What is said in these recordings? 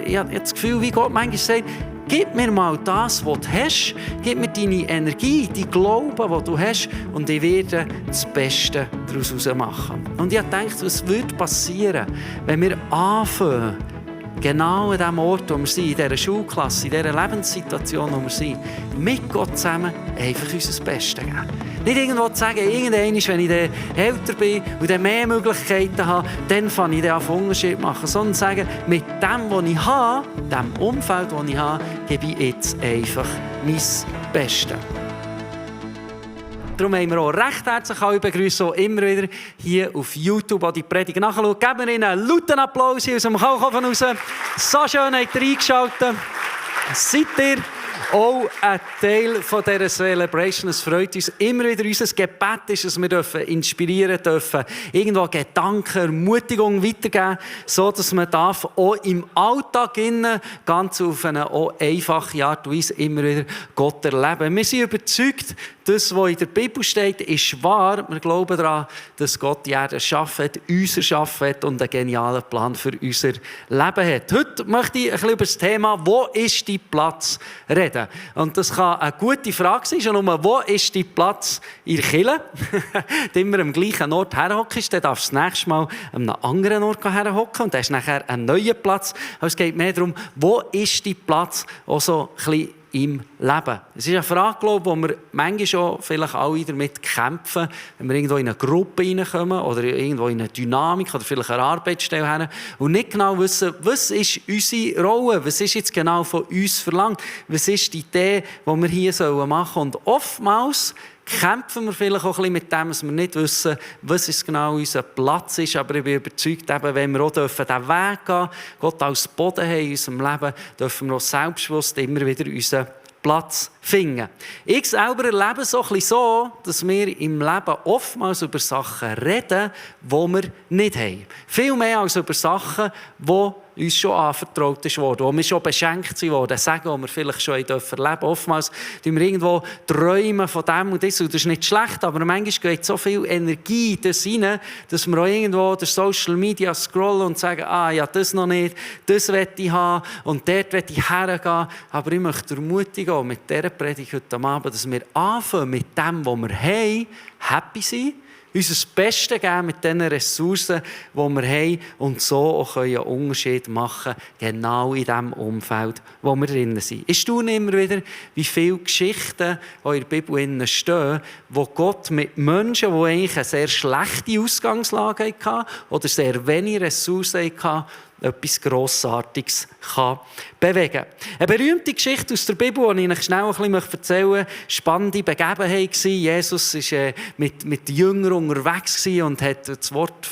ich habe das Gefühl, wie Gott manchmal sagt, gib mir mal das, was du hast, gib mir deine Energie, deinen Glauben, den du hast, und ich werde das Beste daraus machen. Und ich habe gedacht, was würde passieren, wenn wir anfangen, genau an dem Ort, wo wir sind, in dieser Schulklasse, in dieser Lebenssituation, wo wir sind, mit Gott zusammen einfach unser Bestes geben. Nicht irgendwo zu sagen, irgendwann, wenn ich dann älter bin und dann mehr Möglichkeiten habe, dann fange ich dann an, einen Unterschied zu machen. Sondern sagen, mit dem, was ich habe, dem Umfeld, das ich habe, gebe ich jetzt einfach mein Bestes. Darum haben wir auch recht herzlich alle begrüßen, auch immer wieder hier auf YouTube an die Predigt nachschauen. Geben wir ihnen einen lauten Applaus hier aus dem Kaukofen raus. So schön habt ihr eingeschaltet. Seid ihr auch ein Teil von dieser Celebration. Es freut uns immer wieder. Unser Gebet ist, dass wir inspirieren dürfen, irgendwo Gedanken, Ermutigung weitergeben, so dass man auch im Alltag ganz auf eine auch einfache Art und Weise immer wieder Gott erleben. Wir sind überzeugt, das, was in der Bibel steht, ist wahr. Wir glauben daran, dass Gott die Erde erschaffen hat, uns erschaffen hat und einen genialen Plan für unser Leben hat. Heute möchte ich ein bisschen über das Thema «Wo ist dein Platz?» reden. Und das kann eine gute Frage sein, schon nur, wo ist dein Platz in der Kirche? Immer am gleichen Ort herhockst, dann darfst du das nächste Mal an einem anderen Ort herhocken und dann hast du nachher einen neuen Platz. Aber es geht mehr darum, wo ist dein Platz auch so ein bisschen im Leben. Es ist eine Frage, glaube ich, wo wir manchmal schon vielleicht alle damit kämpfen, wenn wir irgendwo in eine Gruppe reinkommen oder irgendwo in eine Dynamik oder vielleicht eine Arbeitsstelle haben und nicht genau wissen, was ist unsere Rolle, was ist jetzt genau von uns verlangt, was ist die Idee, die wir hier machen sollen. Und oftmals kämpfen wir vielleicht auch ein bisschen mit dem, dass wir nicht wissen, was ist genau unser Platz ist. Aber ich bin überzeugt, eben, wenn wir auch diesen Weg gehen, Gott als Boden haben in unserem Leben, dürfen wir auch selbstbewusst immer wieder unseren Platz finden. Ich selber erlebe es auch ein bisschen so, dass wir im Leben oftmals über Sachen reden, die wir nicht haben. Viel mehr als über Sachen, die uns schon anvertraut worden, wo wir schon beschenkt worden, Sagen, die wir vielleicht schon erleben dürfen. Oftmals träumen wir irgendwo träumen von dem und das ist nicht schlecht, aber manchmal geht so viel Energie in das rein, dass wir auch irgendwo durch Social Media scrollen und sagen, ja, das noch nicht, das will ich haben und dort will ich hergehen. Aber ich möchte ermutigen, mit dieser Predigt heute Abend, dass wir anfangen mit dem, was wir haben, happy sein, unser Bestes geben mit den Ressourcen, die wir haben und so auch einen Unterschied machen genau in dem Umfeld, wo wir drin sind. Ich staune immer wieder, wie viele Geschichten in der Bibel stehen, wo Gott mit Menschen, die eigentlich eine sehr schlechte Ausgangslage hatten oder sehr wenig Ressourcen hatten, etwas Grossartiges kann bewegen. Eine berühmte Geschichte aus der Bibel, die ich euch schnell ein bisschen erzählen möchte, spannende Begebenheit war. Jesus war mit den Jüngern unterwegs und hat das Wort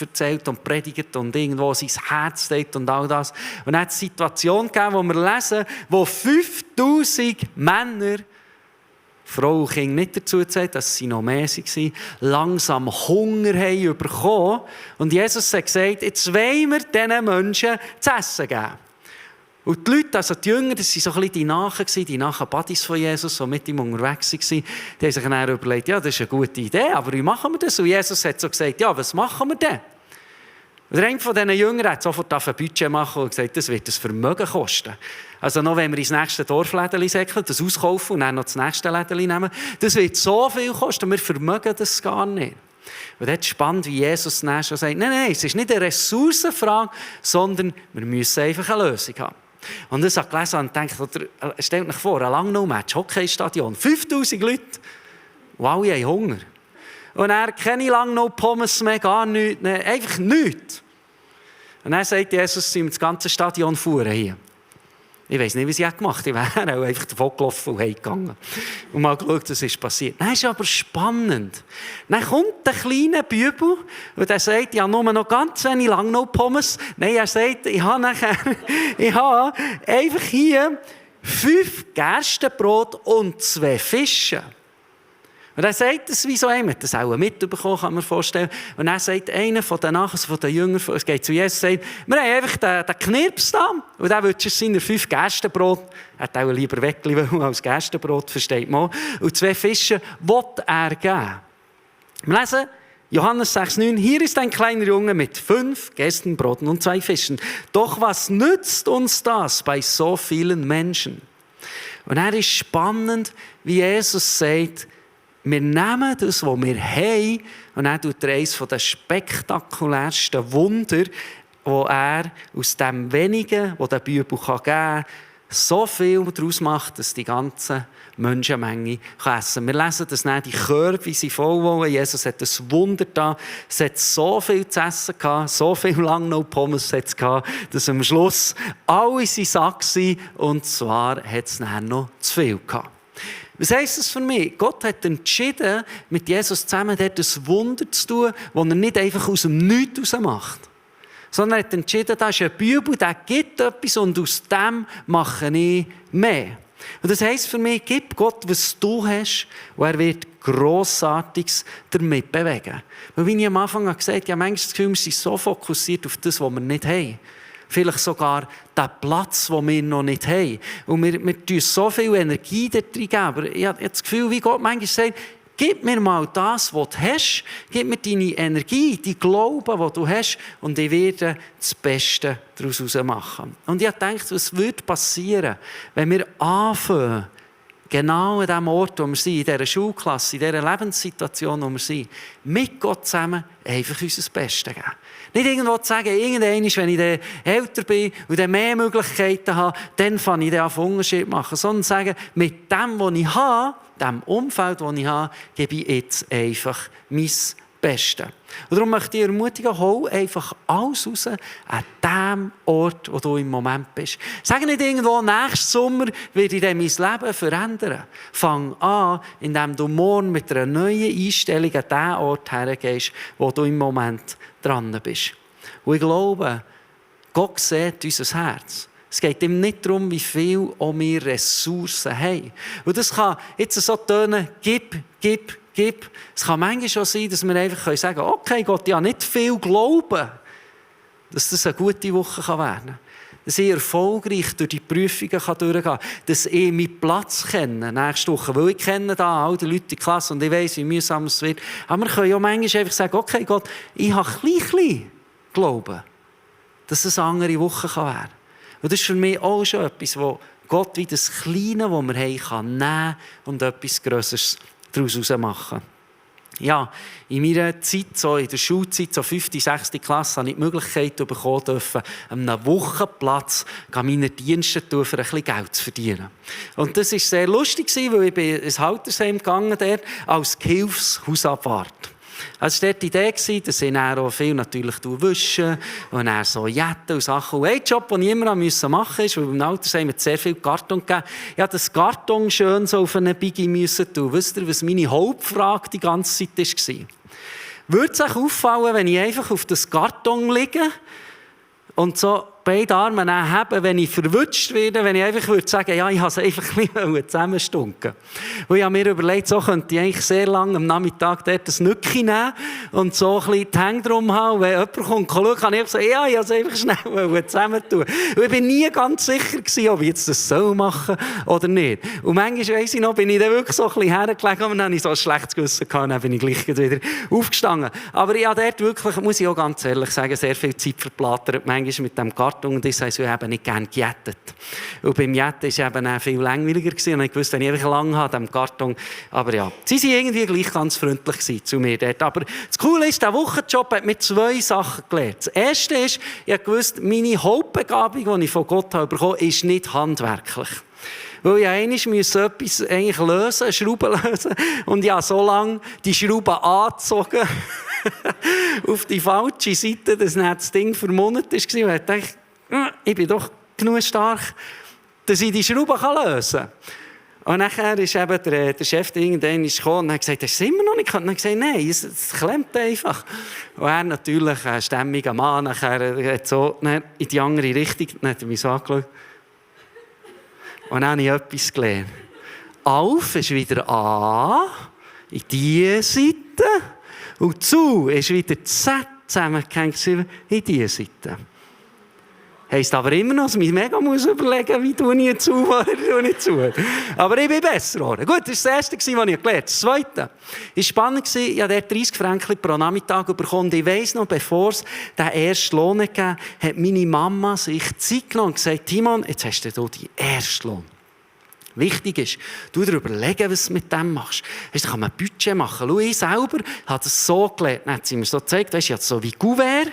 erzählt und predigt und irgendwo sein Herz steht und all das. Und er hat eine Situation gegeben, wo wir lesen, wo 5000 Männer, Frau und Kinder nicht dazu gezählt, dass sie noch mehr waren, langsam Hunger haben bekommen. Und Jesus hat gesagt, jetzt wollen wir diesen Menschen zu essen geben. Und die Leute, also die Jünger, das waren so ein bisschen die Nachbadis von Jesus, die mit ihm unterwegs waren, die haben sich dann überlegt, ja, das ist eine gute Idee, aber wie machen wir das? Und Jesus hat so gesagt, ja, was machen wir denn? Und einer von diesen Jüngern hat sofort ein Budget machen und gesagt, das wird ein Vermögen kosten. Also noch, wenn wir ins nächste Dorflädeli säckeln, das auskaufen und dann noch das nächste Lädeli nehmen, das wird so viel kosten, wir vermögen das gar nicht. Und das ist spannend, wie Jesus dann schon sagt, nein, es ist nicht eine Ressourcenfrage, sondern wir müssen einfach eine Lösung haben. Und ich habe gelesen und gedacht, stellt euch vor, ein Langnau-Match, Hockeystadion, 5000 Leute, und alle haben Hunger. Und er keine Langnau-Pommes mehr, gar nichts, einfach nichts. Und dann sagt Jesus, sie das ganze Stadion fuhren hier. Ich weiss nicht, wie sie gemacht haben. Ich wäre auch einfach davon gelaufen und heimgegangen. Und mal geschaut, was ist passiert. Das ist aber spannend. Dann kommt der kleine Bübel und er sagt, ich habe nur noch ganz wenig Langnau-Pommes. Nein, er sagt, ich habe einfach hier 5 Gerstenbrot und 2 Fische. Und er sagt es wie so einer, hat das auch mitbekommen, kann man vorstellen. Und dann sagt einer von den Jüngern, es geht zu Jesus, sagt, wir haben einfach den Knirps da. Und der will seine 5 Gerstenbrot, er hat auch lieber Weckli als Gerstenbrot, versteht man. Und 2 Fische will er geben. Wir lesen Johannes 6,9, hier ist ein kleiner Junge mit 5 Gerstenbroten und 2 Fischen. Doch was nützt uns das bei so vielen Menschen? Und er ist spannend, wie Jesus sagt, wir nehmen das, was wir haben, und er tut eines der spektakulärsten Wunder, wo er aus dem Wenigen, das der Bibel geben kann, so viel daraus macht, dass die ganze Menschenmenge essen kann. Wir lesen, dass dann die Körbe sind voll waren. Jesus hat ein Wunder da. Es hat so viel zu essen gehabt, so viel lang noch Pommes hat es gehabt, dass am Schluss alle satt waren. Und zwar hat es dann noch zu viel gehabt. Was heisst das für mich? Gott hat entschieden, mit Jesus zusammen dort ein Wunder zu tun, das er nicht einfach aus dem Nichts heraus macht. Sondern er hat entschieden, da ist eine Bibel, der gibt etwas und aus dem mache ich mehr. Und das heisst für mich, gib Gott, was du hast, und er wird Grossartiges damit bewegen. Weil wie ich am Anfang gesagt habe, ich habe manchmal das Gefühl, wir sind so fokussiert auf das, was wir nicht haben. Vielleicht sogar den Platz, den wir noch nicht haben. Und wir tun so viel Energie da rein geben. Aber ich habe das Gefühl, wie Gott manchmal sagt, gib mir mal das, was du hast. Gib mir deine Energie, die Glauben, die du hast. Und ich werde das Beste daraus machen. Und ich habe gedacht, was würde passieren, wenn wir anfangen, genau an dem Ort, wo wir sind, in dieser Schulklasse, in dieser Lebenssituation, wo wir sind, mit Gott zusammen einfach unser Bestes geben. Nicht irgendwo zu sagen, irgendwann, wenn ich dann älter bin und dann mehr Möglichkeiten habe, dann fange ich dann an, Unterschied zu machen. Sondern sagen, mit dem, was ich habe, dem Umfeld, das ich habe, gebe ich jetzt einfach mein Bestes. Und darum möchte ich ermutigen, hol einfach alles raus an dem Ort, wo du im Moment bist. Sag nicht irgendwo, nächsten Sommer werde ich dann mein Leben verändern. Fang an, indem du morgen mit einer neuen Einstellung an den Ort hergehst, wo du im Moment dran bist. Und ich glaube, Gott sieht unser Herz. Es geht ihm nicht darum, wie viel wir Ressourcen haben. Und das kann jetzt so tönen, gib. Es kann manchmal schon sein, dass wir einfach sagen können, okay Gott, ich habe nicht viel Glauben, dass das eine gute Woche werden kann. Dass ich erfolgreich durch die Prüfungen durchgehen kann. Dass ich meinen Platz kenne nächste Woche. Weil ich kenne da all die Leute in der Klasse und ich weiss, wie mühsam es wird. Aber wir können ja manchmal einfach sagen, okay Gott, ich habe klein Glauben, dass es eine andere Woche werden kann. Und das ist für mich auch schon etwas, wo Gott wie das Kleine, das wir haben, kann nehmen und etwas Grösseres daraus machen. Ja, in meiner Zeit, so in der Schulzeit, so 5., 6. Klasse, habe ich die Möglichkeit bekommen, an einem Wochenplatz meine Dienste tun, für ein bisschen Geld zu verdienen. Und das war sehr lustig, weil ich bin ins Haltersheim gegangen dort, als Gehilfshausabwart. Also war dort die Idee, dass ich dann auch viel natürlich wische und dann so Jetten und Sachen. Und ein Job, den ich immer machen musste, ist, weil im Altersheim hat sehr viel Karton gegeben. Ich musste das Karton schön so auf einen Biggie tun. Wisst ihr, was meine Hauptfrage die ganze Zeit war? Würde es euch auffallen, wenn ich einfach auf das Karton liege und so beide Arme heben, wenn ich verwutscht werde, wenn ich einfach würde sagen, ja, ich habe es einfach ein bisschen zusammenstunken. Und ich habe mir überlegt, so könnte ich eigentlich sehr lange am Nachmittag dort ein Nücki nehmen und so ein bisschen die Hände drum haben. Wenn jemand kommt, schauen, kann ich einfach sagen, ja, ich habe es einfach schnell zusammentun. Und ich war nie ganz sicher gewesen, ob ich jetzt das so machen soll oder nicht. Und manchmal, weiss ich noch, bin ich dann wirklich so ein bisschen hergelegt und dann habe ich so ein schlechtes Gewissen gehabt und dann bin ich gleich wieder aufgestanden. Aber ich habe dort wirklich, muss ich auch ganz ehrlich sagen, sehr viel Zeit verplattert, manchmal mit dem Karton. Und das heisst, wir haben nicht gerne gejettet. Und beim Jetten war es eben auch viel langweiliger gewesen. Und ich wusste, wenn ich einfach lang habe, am Karton. Aber ja, sie waren irgendwie gleich ganz freundlich zu mir dort. Aber das Coole ist, dieser Wochenjob hat mir 2 Sachen gelernt. Das erste ist, ich wusste, meine Hauptbegabung, die ich von Gott habe bekommen, ist nicht handwerklich. Weil ich einmal etwas eigentlich lösen, eine Schraube lösen. Und ich habe so lange die Schraube angezogen auf die falsche Seite, dass dann das Ding vermundet war. Und ich dachte, ich bin doch genug stark, dass ich die Schraube lösen kann. Und nachher ist eben der Chef irgendwann gekommen und hat gesagt, das ist immer noch nicht. Und er hat gesagt, nein, es klemmt einfach. Und er natürlich, ein stämmiger Mann, nachher hat so in die andere Richtung, dann hat er mich so angeschaut. Und dann habe ich etwas gelernt. Auf ist wieder an, in diese Seite. Und zu ist wieder Z zusammengehängt in diese Seite. Heisst aber immer noch, dass ich mega überlegen muss, wie tue ich zu oder nicht zu. Aber ich bin besser geworden. Gut, das war das Erste, was ich gelernt habe. Das Zweite war spannend. Ich habe 30 Franken pro Nachmittag bekommen. Ich weiss noch, bevor es den ersten Lohn gegeben hat meine Mama sich Zeit genommen und gesagt, Timon, jetzt hast du hier deinen ersten Lohn. Wichtig ist, du dir überlegen, was du mit dem machst. Weißt, da kann man ein Budget machen. Schau, ich selber habe das so gelernt. Dann hat sie mir so gezeigt, weißt, ich habe so wie Kuvert,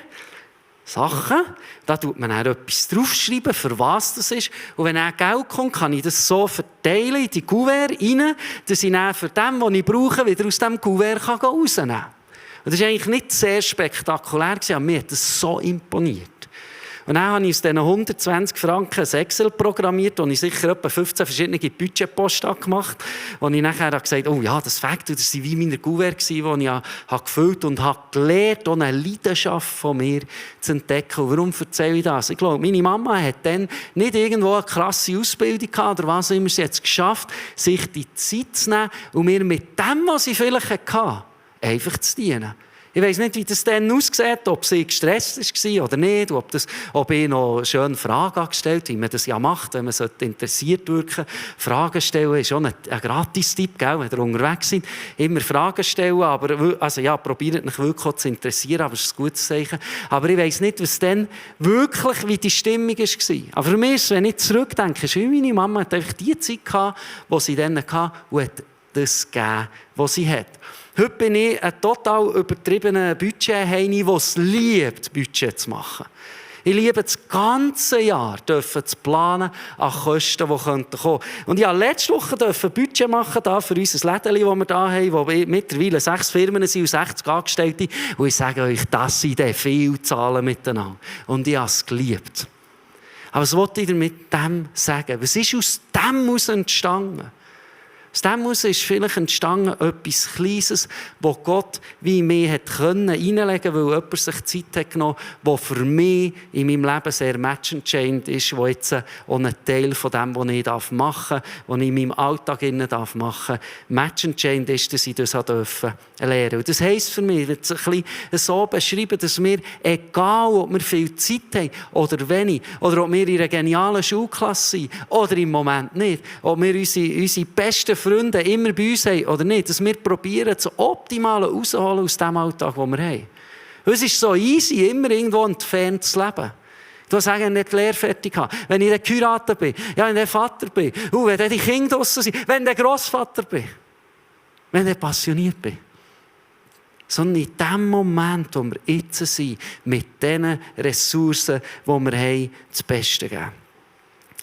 Sachen, da tut man dann etwas draufschreiben, für was das ist. Und wenn dann Geld kommt, kann ich das so verteilen in die Kuvert rein, dass ich dann für das, was ich brauche, wieder aus diesem Kuvert rausnehmen kann. Und das war eigentlich nicht sehr spektakulär, aber mir hat das so imponiert. Und dann habe ich aus diesen 120 Franken ein Excel programmiert, wo ich sicher etwa 15 verschiedene Budgetposten gemacht habe, wo ich nachher gesagt habe, oh ja, das Fakt, das waren wie meine Kuvert, die ich gefüllt und habe gelernt, eine Leidenschaft von mir zu entdecken. Und warum erzähle ich das? Ich glaube, meine Mama hat dann nicht irgendwo eine krasse Ausbildung gehabt, oder was immer sie jetzt geschafft, sich die Zeit zu nehmen und mir mit dem, was sie vielleicht hatte, einfach zu dienen. Ich weiss nicht, wie das dann aussieht, ob sie gestresst war oder nicht, ob ich noch schöne Fragen gestellt habe, wie man das ja macht, wenn man interessiert wirken. Fragen stellen ist schon ein Gratis-Tipp, wenn ihr unterwegs seid. Immer Fragen stellen, aber also ja, probiert mich wirklich auch zu interessieren, aber das ist ein gutes Zeichen. Aber ich weiss nicht, was dann wirklich, wie die Stimmung war. Aber für mich ist, wenn ich zurückdenke, ist wie meine Mama hat einfach die Zeit gehabt, die sie dann hatte, und hat das gegeben, was sie hat. Heute bin ich ein total übertriebener Budget-Heini, der es liebt, Budget zu machen. Ich liebe das ganze Jahr zu planen an Kosten, die kommen könnten. Und ich durfte letzte Woche ein Budget machen für unser Lädeli, das wir hier haben, wo mittlerweile 6 Firmen sind und 60 Angestellte. Und ich sage euch, das sind viele Zahlen miteinander. Und ich habe es geliebt. Aber was wollte ich mit dem sagen? Was ist aus dem heraus entstanden? Aus dem heraus ist vielleicht entstanden etwas Kleines, das Gott wie mich reinlegen konnte, weil jemand sich Zeit hat genommen hat, das für mich in meinem Leben sehr matchentscheidend ist, wo jetzt auch ein Teil von dem, was ich machen darf, was ich in meinem Alltag machen darf, matchentscheidend ist, dass ich das lernen durfte. Und das heisst für mich, wird es ein bisschen so beschrieben, dass wir, egal ob wir viel Zeit haben oder wenig, oder ob wir in einer genialen Schulklasse sind oder im Moment nicht, ob wir unsere besten Freunde immer bei uns haben oder nicht, dass wir probieren, das Optimale rauszuholen aus dem Alltag, den wir haben. Es ist so easy, immer irgendwo entfernt zu leben. Du sagst, wenn ich die Lehre fertig habe, wenn ich geheiratet bin, ja, wenn ich Vater bin, wenn die Kinder draussen sind, wenn ich Grossvater bin, wenn ich passioniert bin. Sondern in dem Moment, wo wir jetzt sind, mit den Ressourcen, die wir haben, das Beste geben.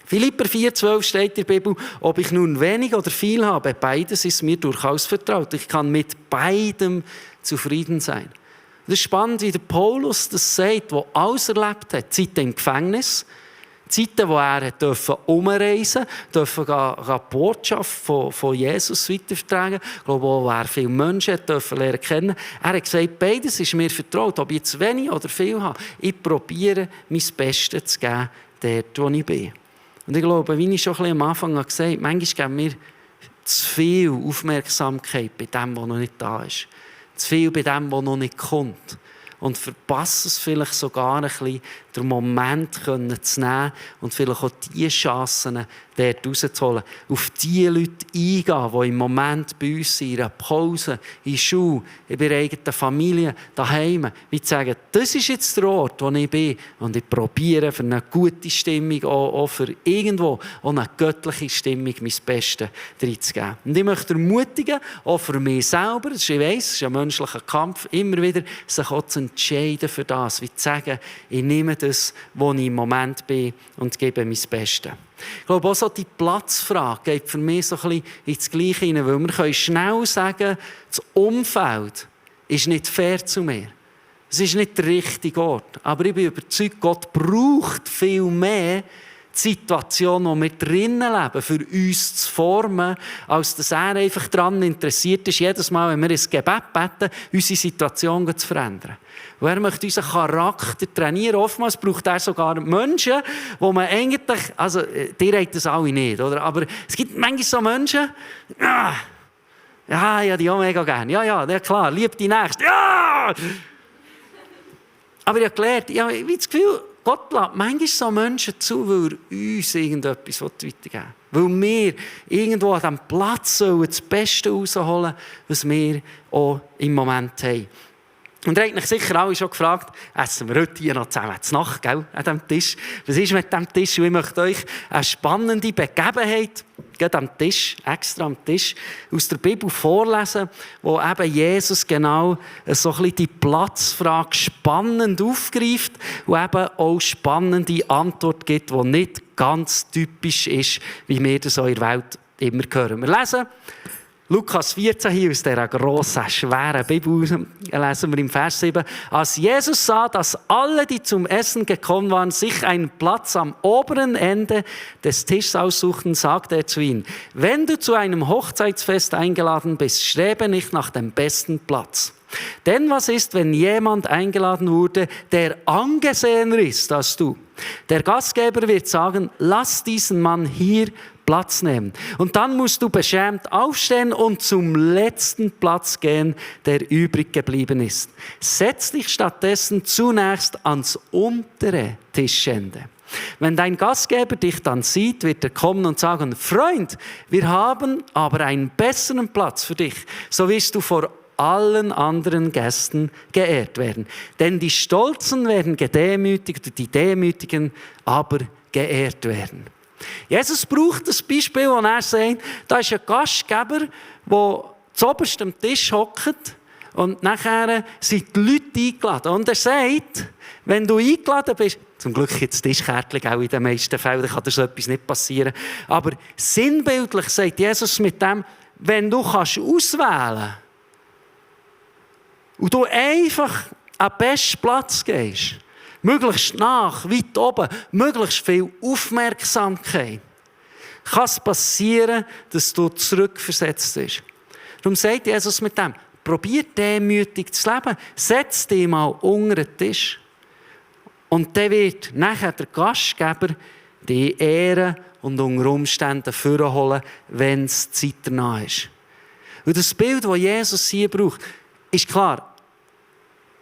Philipper 4,12 steht in der Bibel, ob ich nun wenig oder viel habe, beides ist mir durchaus vertraut. Ich kann mit beidem zufrieden sein. Das ist spannend, wie der Paulus das sagt, der alles erlebt hat. Zeiten im Gefängnis, Zeiten, wo er umreisen durfte, die Botschaft von Jesus weitertragen. Ich glaube, wo er viele Menschen lernen kennen. Er hat gesagt, beides ist mir vertraut. Ob ich jetzt wenig oder viel habe, ich probiere, mein Bestes zu geben, dort, wo ich bin. Und ich glaube, wie ich schon ein bisschen am Anfang gesagt habe, manchmal geben wir zu viel Aufmerksamkeit bei dem, was noch nicht da ist. Zu viel bei dem, was noch nicht kommt. Und verpassen es vielleicht sogar ein bisschen, den Moment zu nehmen und vielleicht auch die Chancen dort rauszuholen. Auf die Leute eingehen, die im Moment bei uns sind, in einer Pause, in der Schule, in ihrer eigenen Familie, daheim. Wie zu sagen, das ist jetzt der Ort, wo ich bin. Und ich probiere für eine gute Stimmung, auch für irgendwo, auch eine göttliche Stimmung, mein Bestes reinzugeben. Und ich möchte ermutigen, auch für mich selber, ich weiss, es ist ein menschlicher Kampf, immer wieder sich auch zu entscheiden für das. Wie zu sagen, ich nehme das, wo ich im Moment bin und gebe mein Bestes. Ich glaube, auch so die Platzfrage geht für mich so ein bisschen ins Gleiche hinein, weil wir können schnell sagen, das Umfeld ist nicht fair zu mir. Es ist nicht der richtige Ort. Aber ich bin überzeugt, Gott braucht viel mehr die Situation, in der wir drinnen leben, für uns zu formen, als dass er einfach daran interessiert ist, jedes Mal, wenn wir ins Gebet beten, unsere Situation zu verändern. Und er möchte unseren Charakter trainieren. Oftmals braucht er sogar Menschen, wo man eigentlich, also, die habt das alle nicht, oder? Aber es gibt manchmal so Menschen, ja, die auch mega gerne. Ja, klar, lieb die Nächste. Ja! Aber ich habe gelernt, ich habe das Gefühl, Gott lässt manchmal so Menschen zu, weil er uns irgendetwas weitergeben will. Weil wir irgendwo an diesem Platz das Beste rausholen, was wir auch im Moment haben. Und ihr habt euch sicher alle schon gefragt, essen wir heute hier noch zusammen zur Nacht, gell, an diesem Tisch? Was ist mit diesem Tisch? Und ich möchte euch eine spannende Begebenheit, gerade am Tisch, extra am Tisch, aus der Bibel vorlesen, wo eben Jesus genau so ein bisschen die Platzfrage spannend aufgreift und eben auch spannende Antwort gibt, die nicht ganz typisch ist, wie wir das so in der Welt immer hören. Wir lesen Lukas 14 hier aus dieser grossen, schweren Bibel lesen wir im Vers 7. Als Jesus sah, dass alle, die zum Essen gekommen waren, sich einen Platz am oberen Ende des Tisches aussuchten, sagte er zu ihnen: Wenn du zu einem Hochzeitsfest eingeladen bist, strebe nicht nach dem besten Platz. Denn was ist, wenn jemand eingeladen wurde, der angesehener ist als du? Der Gastgeber wird sagen: Lass diesen Mann hier Platz nehmen. Und dann musst du beschämt aufstehen und zum letzten Platz gehen, der übrig geblieben ist. Setz dich stattdessen zunächst ans untere Tischende. Wenn dein Gastgeber dich dann sieht, wird er kommen und sagen: Freund, wir haben aber einen besseren Platz für dich. So wirst du vor allen anderen Gästen geehrt werden. Denn die Stolzen werden gedemütigt, die Demütigen aber geehrt werden. Jesus braucht das Beispiel, wo er sagt, da ist ein Gastgeber, der zuoberst am Tisch hockt und nachher sind die Leute eingeladen. Und er sagt, wenn du eingeladen bist, zum Glück gibt es Tischkärtchen auch in den meisten Fällen, kann dir so etwas nicht passieren, aber sinnbildlich sagt Jesus mit dem, wenn du kannst auswählen und du einfach an den besten Platz gehst, möglichst nach, weit oben, möglichst viel Aufmerksamkeit, kann es passieren, dass du zurückversetzt bist. Darum sagt Jesus mit dem, probier demütig zu leben, setz dich mal unter den Tisch. Und dann wird nachher der Gastgeber die Ehre und unter Umständen vorholen, wenn es Zeit danach ist. Und das Bild, das Jesus hier braucht, ist klar,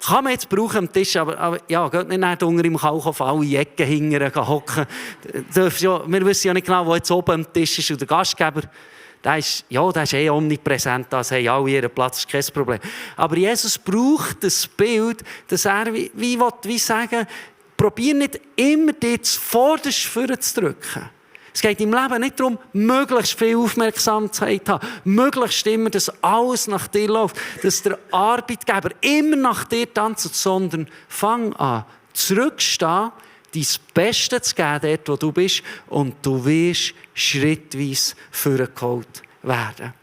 kann man jetzt brauchen am Tisch, aber ja, geht nicht unter im Kalk auf alle Ecken hingern hocken. Wir wissen ja nicht genau, wo jetzt oben am Tisch ist. Und der Gastgeber, der ist omnipräsent, das haben alle ihren Platz, ist kein Problem. Aber Jesus braucht das Bild, dass er wie sagen, probier nicht immer dich zuvorderst vorzudrücken. Es geht im Leben nicht darum, möglichst viel Aufmerksamkeit zu haben, möglichst immer, dass alles nach dir läuft, dass der Arbeitgeber immer nach dir tanzt, sondern fang an, zurückstehen, dein Bestes zu geben, dort wo du bist, und du wirst schrittweise vorgeholt werden.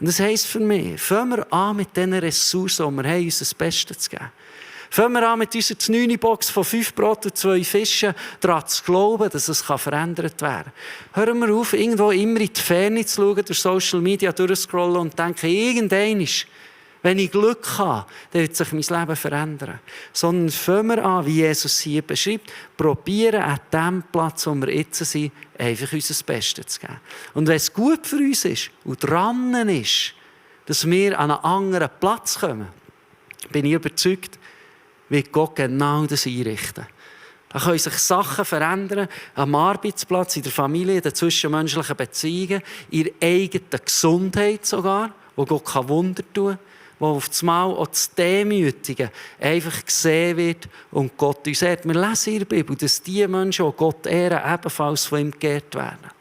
Und das heisst für mich, fangen wir an mit diesen Ressourcen, die wir haben, uns das Beste zu geben. Fangen wir an mit unserer 9-Box von 5 Brot und 2 Fischen, daran zu glauben, dass es verändert werden kann. Hören wir auf, irgendwo immer in die Ferne zu schauen, durch Social Media durchscrollen und denken, irgendwann, wenn ich Glück habe, dann wird sich mein Leben verändern. Sondern fangen wir an, wie Jesus hier beschreibt, probieren an dem Platz, wo wir jetzt sind, einfach unser Bestes zu geben. Und wenn es gut für uns ist und dran ist, dass wir an einen anderen Platz kommen, bin ich überzeugt, wird Gott genau das einrichten. Da können sich Sachen verändern, am Arbeitsplatz, in der Familie, in den zwischenmenschlichen Beziehungen, in der eigenen Gesundheit sogar, wo Gott Wunder tun kann, wo auf das Mal auch das Demütigen einfach gesehen wird und Gott uns ehrt. Wir lesen in der Bibel, dass die Menschen, die Gott ehren, ebenfalls von ihm geehrt werden.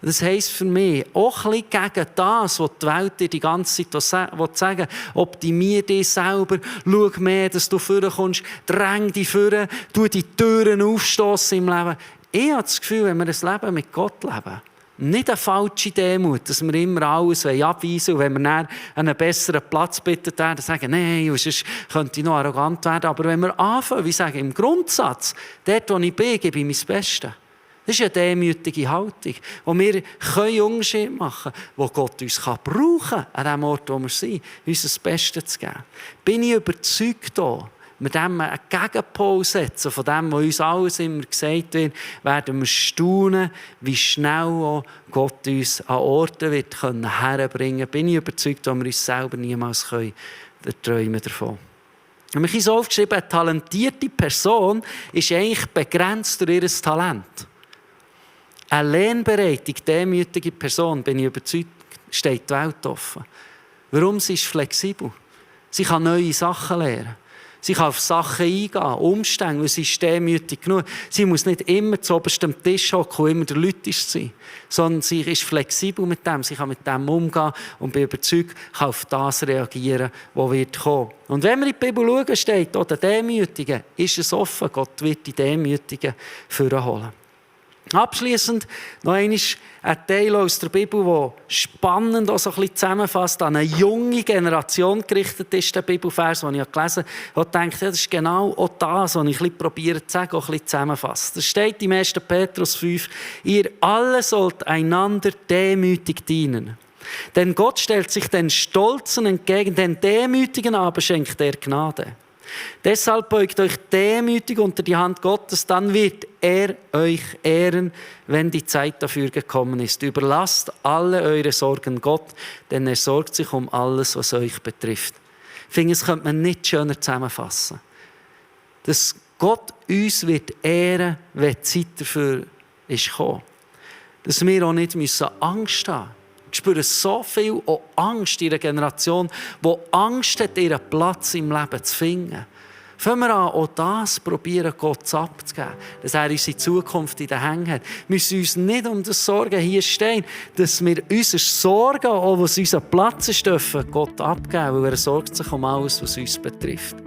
Das heisst für mich, auch ein bisschen gegen das, was die Welt dir die ganze Zeit sagen, optimier dich selber, schau mehr, dass du vorkommst, dräng dich vor, tu die Türen aufstossen im Leben. Ich habe das Gefühl, wenn wir ein Leben mit Gott leben, nicht eine falsche Demut, dass wir immer alles abweisen wollen. Und wenn wir dann einen besseren Platz bitten werden, sagen, nein, sonst könnte ich noch arrogant werden. Aber wenn wir anfangen, wie sagen, im Grundsatz, dort, wo ich bin, gebe ich mein Bestes. Das ist eine demütige Haltung, wo wir einen Unterschied machen können, wo Gott uns brauchen kann, an dem Ort, wo wir sind, uns das Beste zu geben. Bin ich überzeugt, mit dem einen Gegenpol setzen, von dem, was uns alles immer gesagt wird, werden wir staunen, wie schnell auch Gott uns an Orte wird herbringen können. Bin ich überzeugt, dass wir uns selber niemals träumen davon. Ich habe mich so aufgeschrieben, eine talentierte Person ist eigentlich begrenzt durch ihr Talent. Eine lernbereite, demütige Person, bin ich überzeugt, steht die Welt offen. Warum? Sie ist flexibel. Sie kann neue Sachen lernen. Sie kann auf Sachen eingehen, umstellen, weil sie ist demütig genug. Sie muss nicht immer zu oberst am Tisch hocken und immer der Lütisch sein, sondern sie ist flexibel mit dem. Sie kann mit dem umgehen und bin überzeugt, kann auf das reagieren, was wird kommen. Und wenn wir in die Bibel schauen, steht auch der Demütigen, ist es offen, Gott wird die Demütigen vorholen. Abschliessend noch einmal ein Teil aus der Bibel, der spannend auch so ein bisschen zusammenfasst, an eine junge Generation gerichtet ist, der Bibelvers, den ich gelesen habe. Und denke, ja, das ist genau auch das, was ich ein bisschen probiere zu sagen, auch ein bisschen zusammenfassen. Das steht im 1. Petrus 5, ihr alle sollt einander demütig dienen. Denn Gott stellt sich den Stolzen entgegen, den Demütigen aber schenkt er Gnade. Deshalb beugt euch demütig unter die Hand Gottes, dann wird er euch ehren, wenn die Zeit dafür gekommen ist. Überlasst alle eure Sorgen Gott, denn er sorgt sich um alles, was euch betrifft. Ich finde, das könnte man nicht schöner zusammenfassen. Dass Gott uns wird ehren, wenn die Zeit dafür ist gekommen. Dass wir auch nicht Angst haben müssen. Ich spüre so viel auch Angst in einer Generation, die Angst hat, ihren Platz im Leben zu finden. Fangen wir an, auch das probieren, Gott abzugeben, dass er unsere Zukunft in den Händen hat. Wir müssen uns nicht um das Sorgen hier stehen, dass wir unsere Sorgen, auch was unser Platz ist, dürfen Gott abgeben, weil er sorgt sich um alles, was uns betrifft.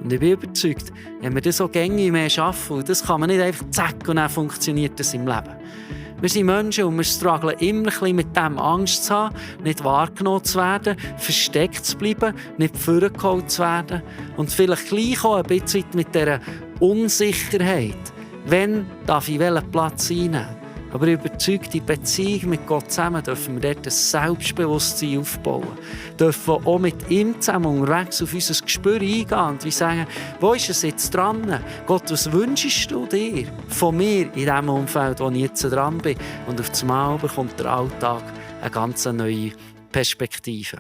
Und ich bin überzeugt, wenn wir das so gängig mehr schaffen, und das kann man nicht einfach zack und dann funktioniert das im Leben. Wir sind Menschen und wir strugglen immer ein bisschen mit dem, Angst zu haben, nicht wahrgenommen zu werden, versteckt zu bleiben, nicht vorgeholt zu werden. Und vielleicht gleich auch ein bisschen mit dieser Unsicherheit. Wann darf ich welchen Platz einnehmen? Aber überzeugt, die Beziehung mit Gott zusammen dürfen wir dort ein Selbstbewusstsein aufbauen. Dürfen auch mit ihm zusammen unterwegs auf unser Gespür eingehen und sagen, wo ist es jetzt dran? Gott, was wünschst du dir von mir in dem Umfeld, wo ich jetzt dran bin? Und auf einmal bekommt der Alltag eine ganz neue Perspektive.